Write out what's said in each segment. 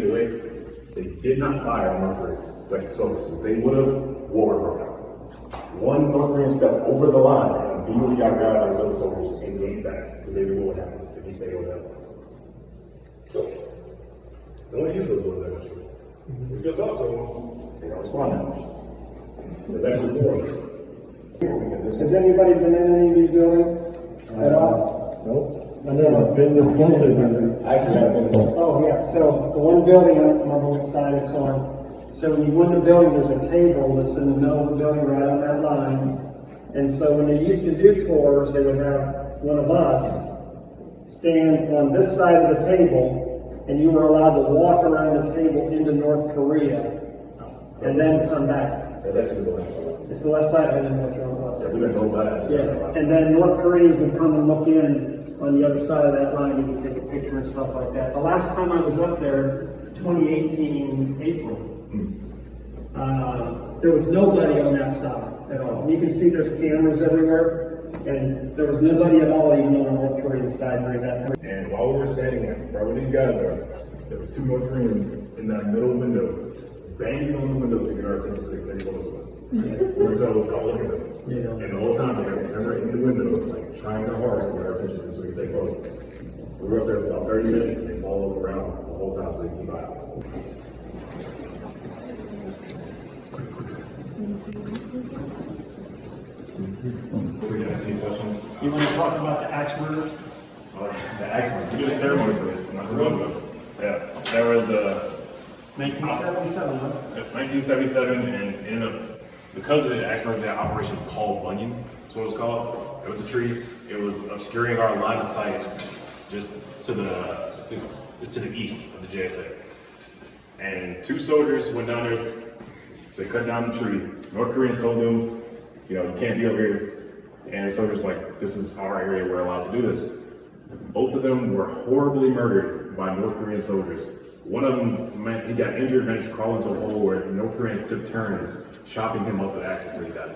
either way, they did not fire on North Koreans like the soldiers did. They would have, war broke out. One North Korean stepped over the line and immediately got grabbed by his other soldiers and gained back because they knew what would happen if he stayed over that line. So, they don't use those words that much. We still talk to them. They don't respond that much. There's actually more. Has anybody been in any of these buildings at all? Nope. I've never been this close to them. I actually haven't been to Oh, yeah, so the one building, I don't remember which side it's on. So when you go in the building, there's a table that's in the middle of the building right on that line. And so when they used to do tours, they would have one of us stand on this side of the table, and you were allowed to walk around the table into North Korea and then come back. That's actually the left. It's the left side, I didn't know which one it was. Yeah, we've been told by that. Yeah, and then North Koreans would come and look in on the other side of that line, you could take a picture and stuff like that. The last time I was up there, 2018 April, there was nobody on that side at all. You can see there's cameras everywhere, and there was nobody at all even on the North Korean side during that time. And while we were standing there, right where these guys are, there was two North Koreans in that middle window, banging on the window to get our attention so they could take photos of us. We were told, "I'll look at them." Yeah. And the whole time they were camera in the window, like trying their hardest to get our attention so we could take photos of us. We were up there for about 30 minutes and they followed around the whole time so they could keep eye on us. We got any questions? You want to talk about the axe murders? The accident. We did a ceremony for this not too long ago. Yeah, there was a 1977, huh? 1977, and ended up because of the axe murder, that Operation Paul Bunyan is what it was called. It was a tree. It was obscuring our line of sight just to the east of the JSA. And two soldiers went down there to cut down the tree. North Koreans told them, you know, you can't be over here. And the soldiers like, this is our area, we're allowed to do this. Both of them were horribly murdered by North Korean soldiers. One of them, he got injured, managed to crawl into a hole where North Koreans took turns chopping him up with axes until he died.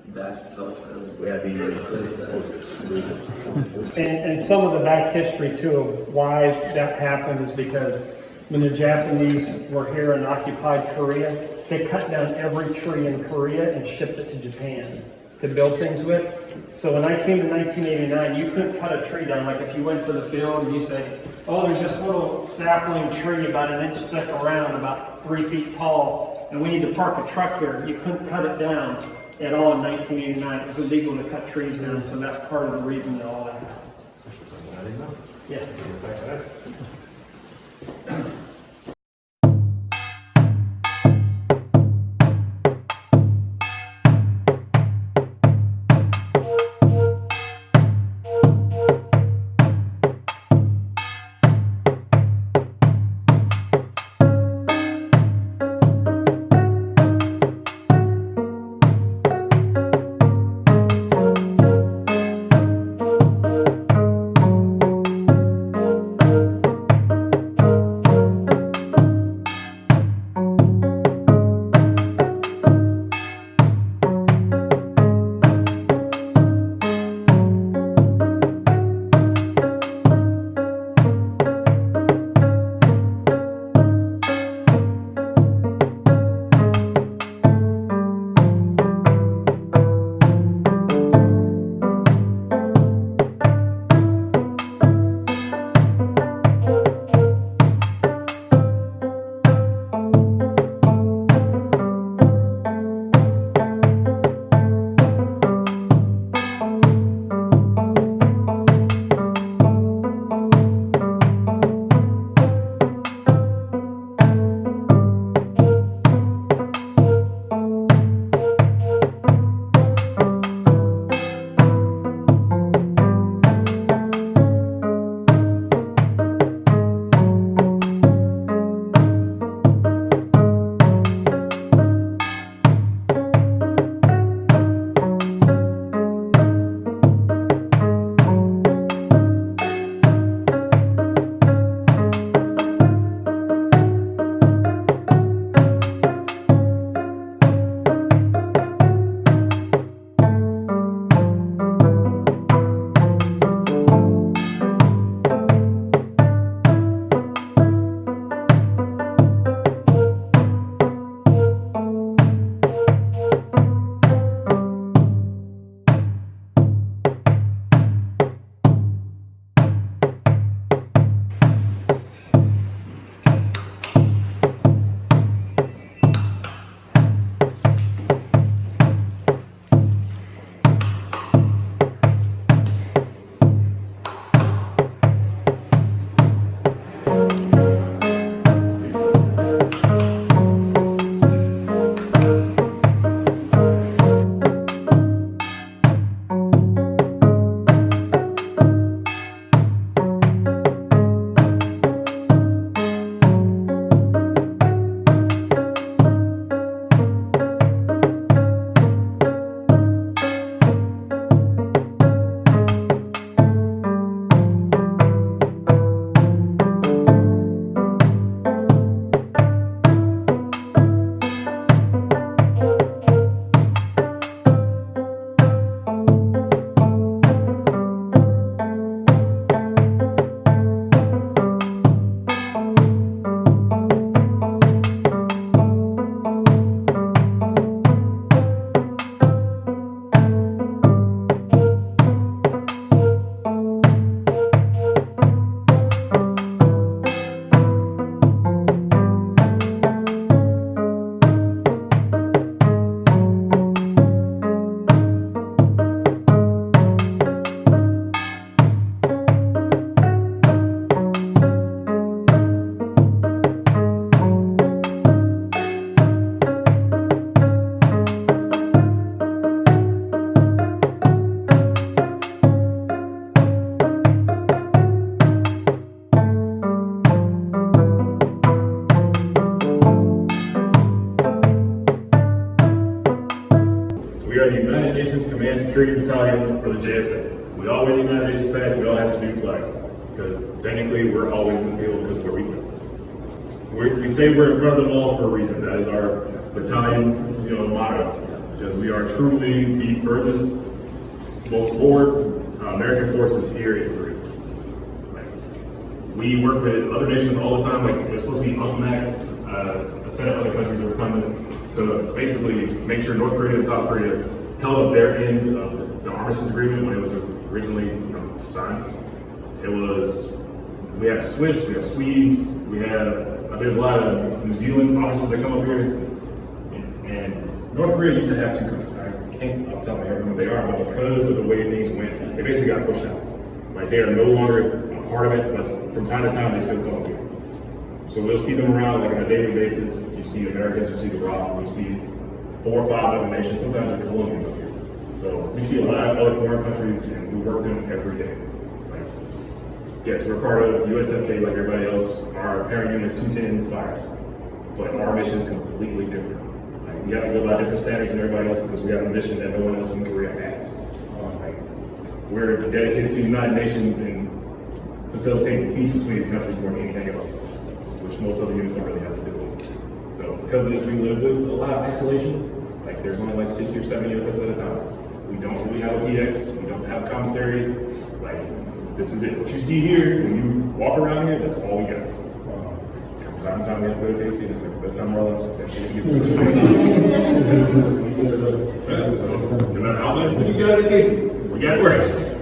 That's tough. We had And some of the back history too of why that happened is because when the Japanese were here and occupied Korea, they cut down every tree in Korea and shipped it to Japan to build things with. So when I came in 1989, you couldn't cut a tree down. Like if you went to the field and you say, oh, there's this little sapling tree about an inch thick around, about 3 feet tall, and we need to park a truck here. You couldn't cut it down at all in 1989. It was illegal to cut trees down, so that's part of the reason that all that happened. Yeah. for the JSA. We all wear the United Nations badge, we all have Salute flags, because technically we're always in the field because we're weak. We say we're in front of them all for a reason. That is our battalion, motto, because we are truly the furthest, most forward American forces here in Korea. We work with other nations all the time. Like, there's supposed to be UNCMAC, a set of other countries that were coming to basically make sure North Korea and South Korea held up their end of the armistice agreement when it was originally signed. We have Swiss, we have Swedes, we have, there's a lot of New Zealand officers that come up here. And North Korea used to have two countries. I can't off the top of my head remember what they are, but because of the way things went, they basically got pushed out. Like, they are no longer a part of it, but from time to time they still come up here. So we'll see them around like on a daily basis. You see Americans, you see the Rock, you see 4 or 5 other nations, sometimes they're Colombians up here. So we see a lot of other foreign countries and we work them every day. Like, yes, we're part of USFK like everybody else. Our parent unit is 210 fires, but our mission is completely different. Like, we have to go by different standards than everybody else because we have a mission that no one else in Korea has. We're dedicated to the United Nations and facilitating peace between these countries more than anything else, which most other units don't really have to do with. So because of this, we live with a lot of isolation. Like, there's only like 60 or 70 of us at a time. We don't really have a PX, we don't have a commissary. Like, this is it. What you see here, when you walk around here, that's all we got. From time to time we have to go to KC, it's like the best time of our lives. So, no matter how much you got at KC, we got it worse.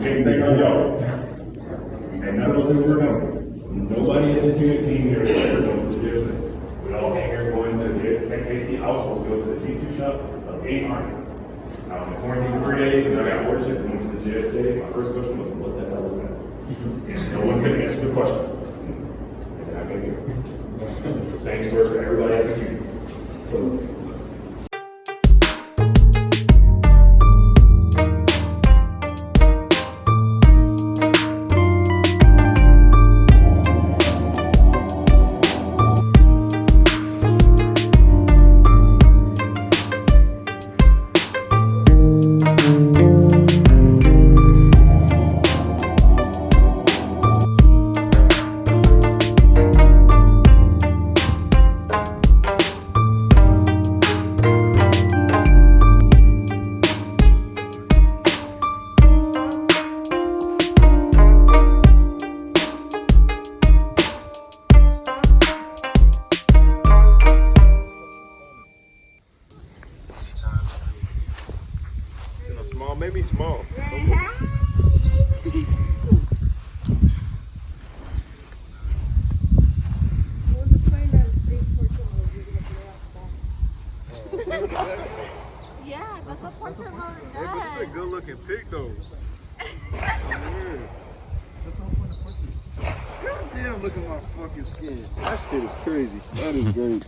Can't say on y'all. And none of those people were coming. Nobody in this unit came here to ever go to the JSA. We all came here going to the KC. I was supposed to go to the G2 shop of 8 Army. I was in quarantine for 3 days and I got orders to go to the JSA. My first question was, what the hell is that? No one could answer the question. And then I came here. It's the same story for everybody at this unit. So, maybe small. Yeah, that's a portrait of our Hey, but it's a good looking pic though. God damn, look at my fucking skin. That shit is crazy. That is great.